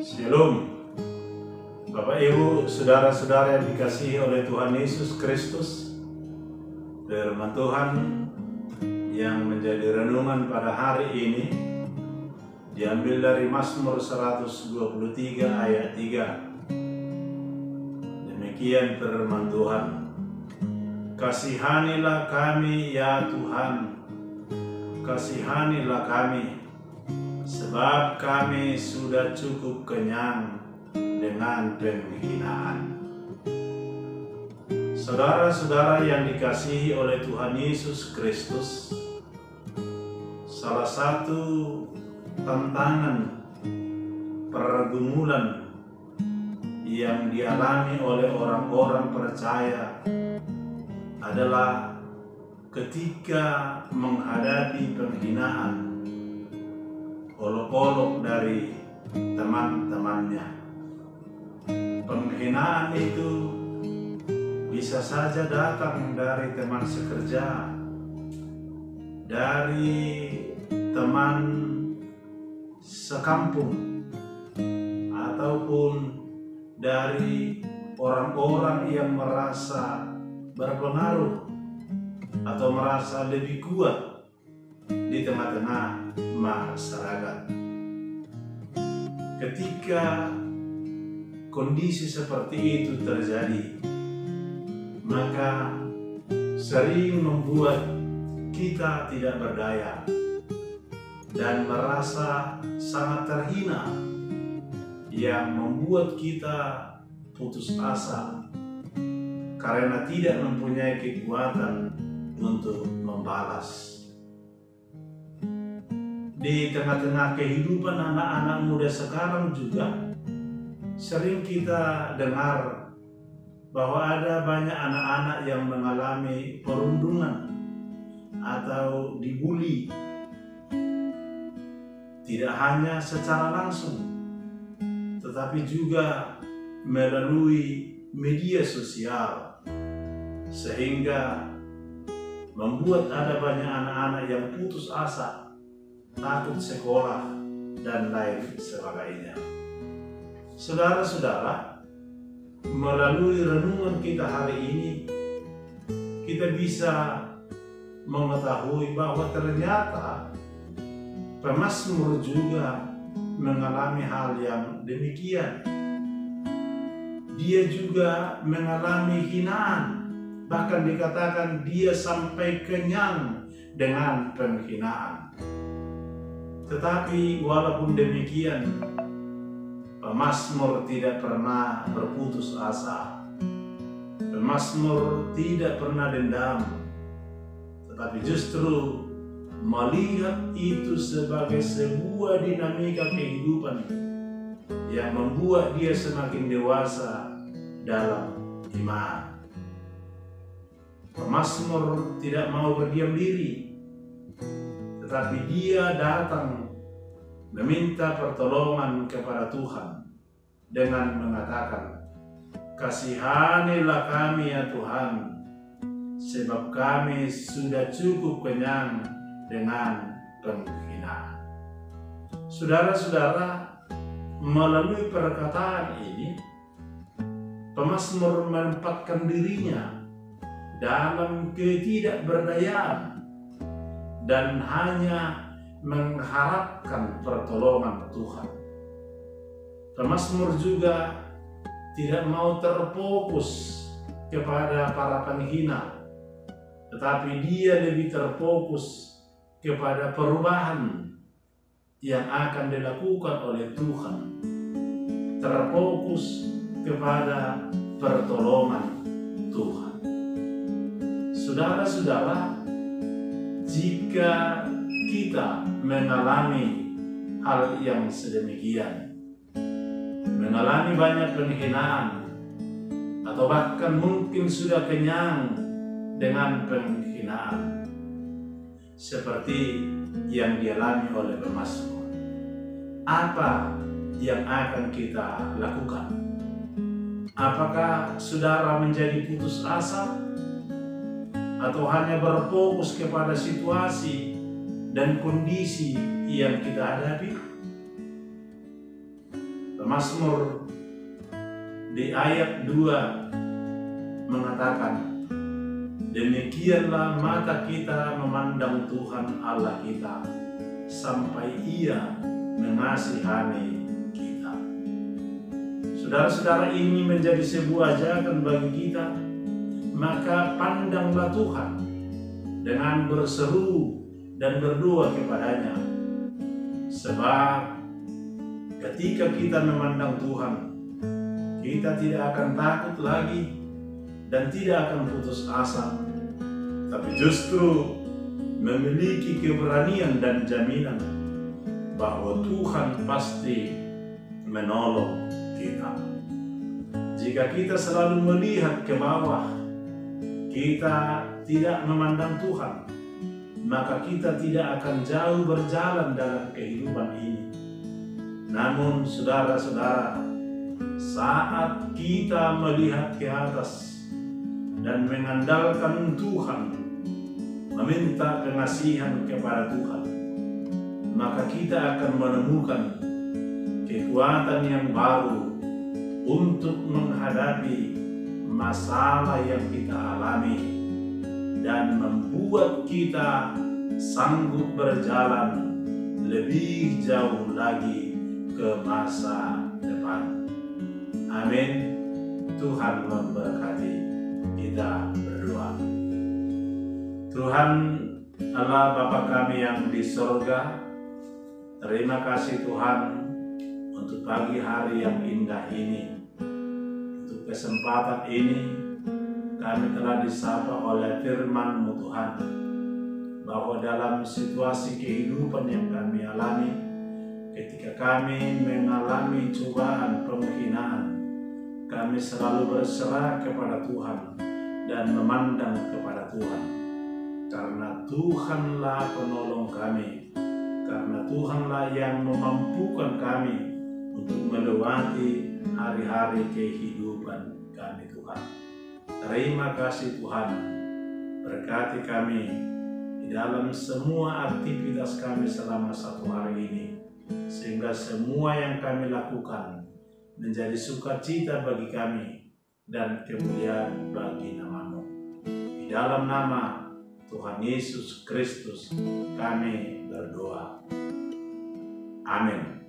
Shalom, Bapak Ibu, saudara-saudara yang dikasihi oleh Tuhan Yesus Kristus. Firman Tuhan yang menjadi renungan pada hari ini diambil dari Mazmur 123 ayat 3. Demikian firman Tuhan. Kasihanilah kami ya Tuhan, kasihanilah kami, sebab kami sudah cukup kenyang dengan penghinaan. Saudara-saudara yang dikasihi oleh Tuhan Yesus Kristus, salah satu tantangan pergumulan yang dialami oleh orang-orang percaya adalah ketika menghadapi penghinaan, olok-olok dari teman-temannya. Penghinaan itu bisa saja datang dari teman sekerja, dari teman sekampung, ataupun dari orang-orang yang merasa berpengaruh atau merasa lebih kuat di tengah-tengah masyarakat. Ketika kondisi seperti itu terjadi, maka sering membuat kita tidak berdaya dan merasa sangat terhina, yang membuat kita putus asa karena tidak mempunyai kekuatan untuk membalas. Di tengah-tengah kehidupan anak-anak muda sekarang juga sering kita dengar bahwa ada banyak anak-anak yang mengalami perundungan atau dibully, tidak hanya secara langsung tetapi juga melalui media sosial, sehingga membuat ada banyak anak-anak yang putus asa, takut sekolah, dan lain sebagainya. Saudara-saudara, melalui renungan kita hari ini, kita bisa mengetahui bahwa ternyata pemazmur juga mengalami hal yang demikian. Dia juga mengalami hinaan, bahkan dikatakan dia sampai kenyang dengan penghinaan. Tetapi walaupun demikian, pemazmur tidak pernah berputus asa. Pemazmur tidak pernah dendam, tetapi justru melihat itu sebagai sebuah dinamika kehidupan yang membuat dia semakin dewasa dalam iman. Pemazmur tidak mau berdiam diri, tetapi dia datang meminta pertolongan kepada Tuhan dengan mengatakan, kasihanilah kami ya Tuhan, sebab kami sudah cukup kenyang dengan penghinaan. Saudara-saudara, melalui perkataan ini, pemazmur menempatkan dirinya dalam ketidakberdayaan dan hanya mengharapkan pertolongan Tuhan. Pemazmur juga tidak mau terfokus kepada para penghina, tetapi dia lebih terfokus kepada perubahan yang akan dilakukan oleh Tuhan, terfokus kepada pertolongan Tuhan. Saudara-saudara, jika kita mengalami hal yang sedemikian, mengalami banyak penghinaan, atau bahkan mungkin sudah kenyang dengan penghinaan, seperti yang dialami oleh pemazmur, apa yang akan kita lakukan? Apakah saudara menjadi putus asa, atau hanya berfokus kepada situasi dan kondisi yang kita hadapi? Pemazmur di ayat 2 mengatakan, demikianlah mata kita memandang Tuhan Allah kita, sampai Ia mengasihani kita. Saudara-saudara, ini menjadi sebuah ajakan bagi kita. Maka pandanglah Tuhan dengan berseru dan berdoa kepadanya. Sebab ketika kita memandang Tuhan, kita tidak akan takut lagi dan tidak akan putus asa, tapi justru memiliki keberanian dan jaminan bahwa Tuhan pasti menolong kita. Jika kita selalu melihat ke bawah, kita tidak memandang Tuhan, maka kita tidak akan jauh berjalan dalam kehidupan ini. Namun saudara-saudara, saat kita melihat ke atas dan mengandalkan Tuhan, meminta pengasihan kepada Tuhan, maka kita akan menemukan kekuatan yang baru untuk menghadapi masalah yang kita alami dan membuat kita sanggup berjalan lebih jauh lagi ke masa depan. Amin. Tuhan memberkati. Kita berdoa. Tuhan Allah Bapa kami yang di sorga, terima kasih Tuhan untuk pagi hari yang indah ini. Untuk kesempatan ini kami telah disapa oleh firman-Mu Tuhan, bahwa dalam situasi kehidupan yang kami alami, ketika kami mengalami cobaan penghinaan, kami selalu berserah kepada Tuhan dan memandang kepada Tuhan. Karena Tuhanlah penolong kami, karena Tuhanlah yang memampukan kami untuk melewati hari-hari kehidupan kami Tuhan. Terima kasih Tuhan, berkati kami di dalam semua aktivitas kami selama satu hari ini, sehingga semua yang kami lakukan menjadi sukacita bagi kami dan kemuliaan bagi nama-Mu. Di dalam nama Tuhan Yesus Kristus kami berdoa. Amin.